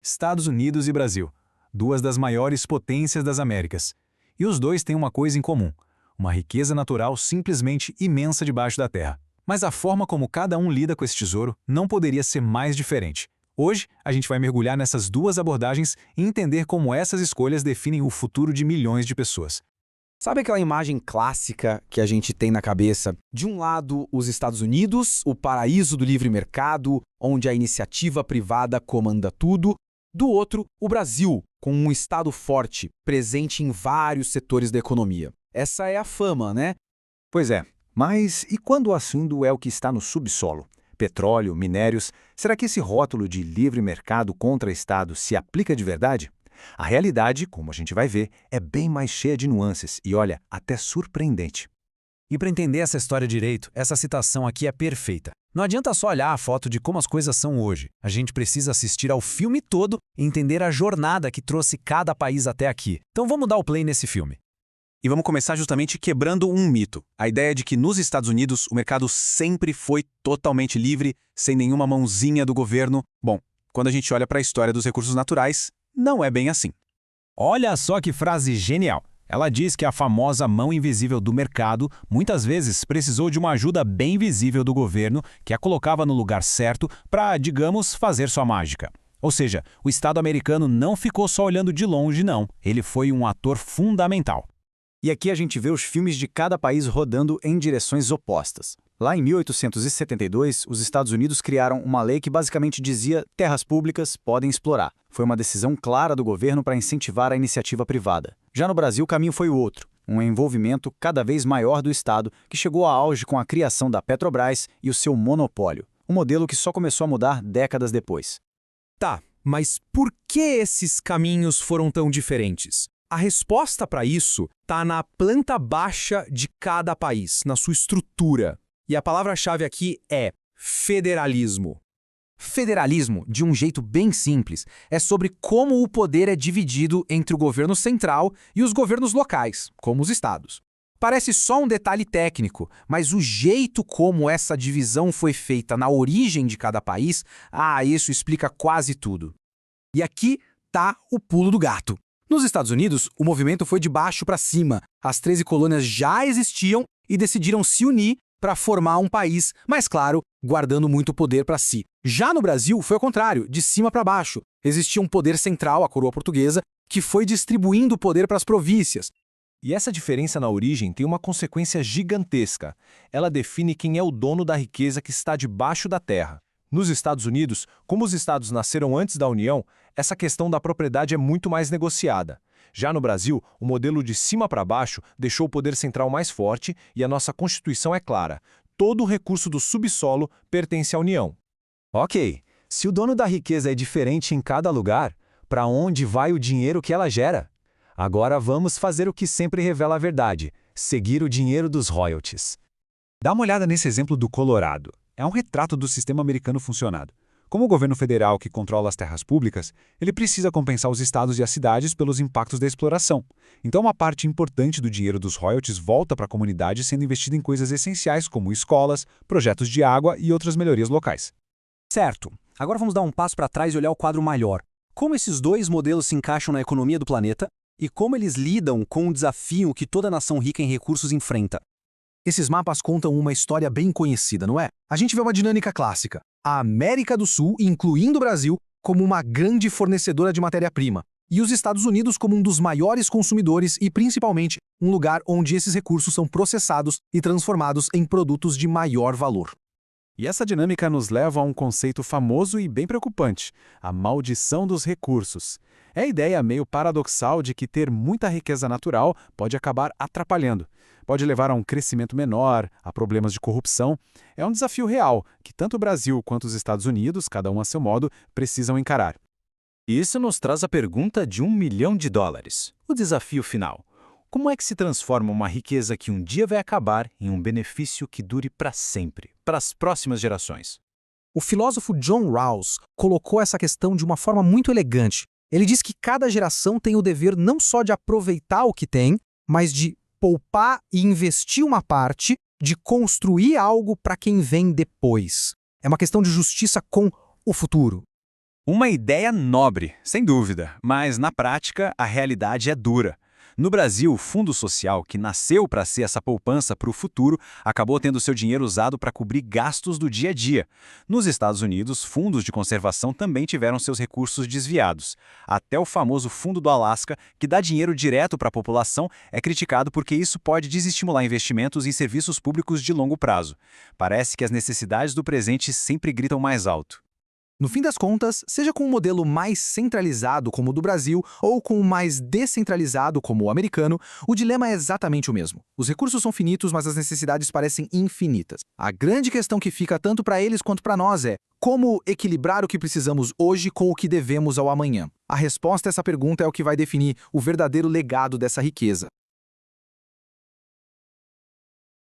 Estados Unidos e Brasil, duas das maiores potências das Américas. E os dois têm uma coisa em comum: uma riqueza natural simplesmente imensa debaixo da terra. Mas a forma como cada um lida com esse tesouro não poderia ser mais diferente. Hoje, a gente vai mergulhar nessas duas abordagens e entender como essas escolhas definem o futuro de milhões de pessoas. Sabe aquela imagem clássica que a gente tem na cabeça? De um lado, os Estados Unidos, o paraíso do livre mercado, onde a iniciativa privada comanda tudo. Do outro, o Brasil, com um Estado forte, presente em vários setores da economia. Essa é a fama, né? Pois é, mas e quando o assunto é o que está no subsolo? Petróleo, minérios, será que esse rótulo de livre mercado contra Estado se aplica de verdade? A realidade, como a gente vai ver, é bem mais cheia de nuances e, olha, até surpreendente. E para entender essa história direito, essa citação aqui é perfeita. Não adianta só olhar a foto de como as coisas são hoje. A gente precisa assistir ao filme todo e entender a jornada que trouxe cada país até aqui. Então vamos dar o play nesse filme. E vamos começar justamente quebrando um mito. A ideia de que nos Estados Unidos o mercado sempre foi totalmente livre, sem nenhuma mãozinha do governo. Bom, quando a gente olha para a história dos recursos naturais, não é bem assim. Olha só que frase genial! Ela diz que a famosa mão invisível do mercado muitas vezes precisou de uma ajuda bem visível do governo que a colocava no lugar certo para, digamos, fazer sua mágica. Ou seja, o Estado americano não ficou só olhando de longe, não. Ele foi um ator fundamental. E aqui a gente vê os filmes de cada país rodando em direções opostas. Lá em 1872, os Estados Unidos criaram uma lei que basicamente dizia terras públicas podem explorar. Foi uma decisão clara do governo para incentivar a iniciativa privada. Já no Brasil, o caminho foi o outro, um envolvimento cada vez maior do Estado, que chegou a auge com a criação da Petrobras e o seu monopólio, um modelo que só começou a mudar décadas depois. Tá, mas por que esses caminhos foram tão diferentes? A resposta para isso está na planta baixa de cada país, na sua estrutura. E a palavra-chave aqui é federalismo. Federalismo, de um jeito bem simples, é sobre como o poder é dividido entre o governo central e os governos locais, como os estados. Parece só um detalhe técnico, mas o jeito como essa divisão foi feita na origem de cada país, isso explica quase tudo. E aqui tá o pulo do gato. Nos Estados Unidos, o movimento foi de baixo para cima. As 13 colônias já existiam e decidiram se unir para formar um país, mas claro, guardando muito poder para si. Já no Brasil, foi o contrário, de cima para baixo. Existia um poder central, a coroa portuguesa, que foi distribuindo o poder para as províncias. E essa diferença na origem tem uma consequência gigantesca. Ela define quem é o dono da riqueza que está debaixo da terra. Nos Estados Unidos, como os estados nasceram antes da União, essa questão da propriedade é muito mais negociada. Já no Brasil, o modelo de cima para baixo deixou o poder central mais forte e a nossa Constituição é clara: todo o recurso do subsolo pertence à União. Ok, se o dono da riqueza é diferente em cada lugar, para onde vai o dinheiro que ela gera? Agora vamos fazer o que sempre revela a verdade: seguir o dinheiro dos royalties. Dá uma olhada nesse exemplo do Colorado. É um retrato do sistema americano funcionado. Como o governo federal que controla as terras públicas, ele precisa compensar os estados e as cidades pelos impactos da exploração. Então, uma parte importante do dinheiro dos royalties volta para a comunidade sendo investida em coisas essenciais como escolas, projetos de água e outras melhorias locais. Certo. Agora vamos dar um passo para trás e olhar o quadro maior. Como esses dois modelos se encaixam na economia do planeta e como eles lidam com o desafio que toda nação rica em recursos enfrenta. Esses mapas contam uma história bem conhecida, não é? A gente vê uma dinâmica clássica. A América do Sul, incluindo o Brasil, como uma grande fornecedora de matéria-prima, e os Estados Unidos como um dos maiores consumidores e, principalmente, um lugar onde esses recursos são processados e transformados em produtos de maior valor. E essa dinâmica nos leva a um conceito famoso e bem preocupante: a maldição dos recursos. É a ideia meio paradoxal de que ter muita riqueza natural pode acabar atrapalhando. Pode levar a um crescimento menor, a problemas de corrupção. É um desafio real que tanto o Brasil quanto os Estados Unidos, cada um a seu modo, precisam encarar. Isso nos traz a pergunta de $1 milhão. O desafio final: como é que se transforma uma riqueza que um dia vai acabar em um benefício que dure para sempre, para as próximas gerações? O filósofo John Rawls colocou essa questão de uma forma muito elegante. Ele diz que cada geração tem o dever não só de aproveitar o que tem, mas de poupar e investir uma parte, de construir algo para quem vem depois. É uma questão de justiça com o futuro. Uma ideia nobre, sem dúvida, mas na prática a realidade é dura. No Brasil, o Fundo Social, que nasceu para ser essa poupança para o futuro, acabou tendo seu dinheiro usado para cobrir gastos do dia a dia. Nos Estados Unidos, fundos de conservação também tiveram seus recursos desviados. Até o famoso Fundo do Alasca, que dá dinheiro direto para a população, é criticado porque isso pode desestimular investimentos em serviços públicos de longo prazo. Parece que as necessidades do presente sempre gritam mais alto. No fim das contas, seja com um modelo mais centralizado como o do Brasil ou com um mais descentralizado como o americano, o dilema é exatamente o mesmo. Os recursos são finitos, mas as necessidades parecem infinitas. A grande questão que fica tanto para eles quanto para nós é como equilibrar o que precisamos hoje com o que devemos ao amanhã. A resposta a essa pergunta é o que vai definir o verdadeiro legado dessa riqueza.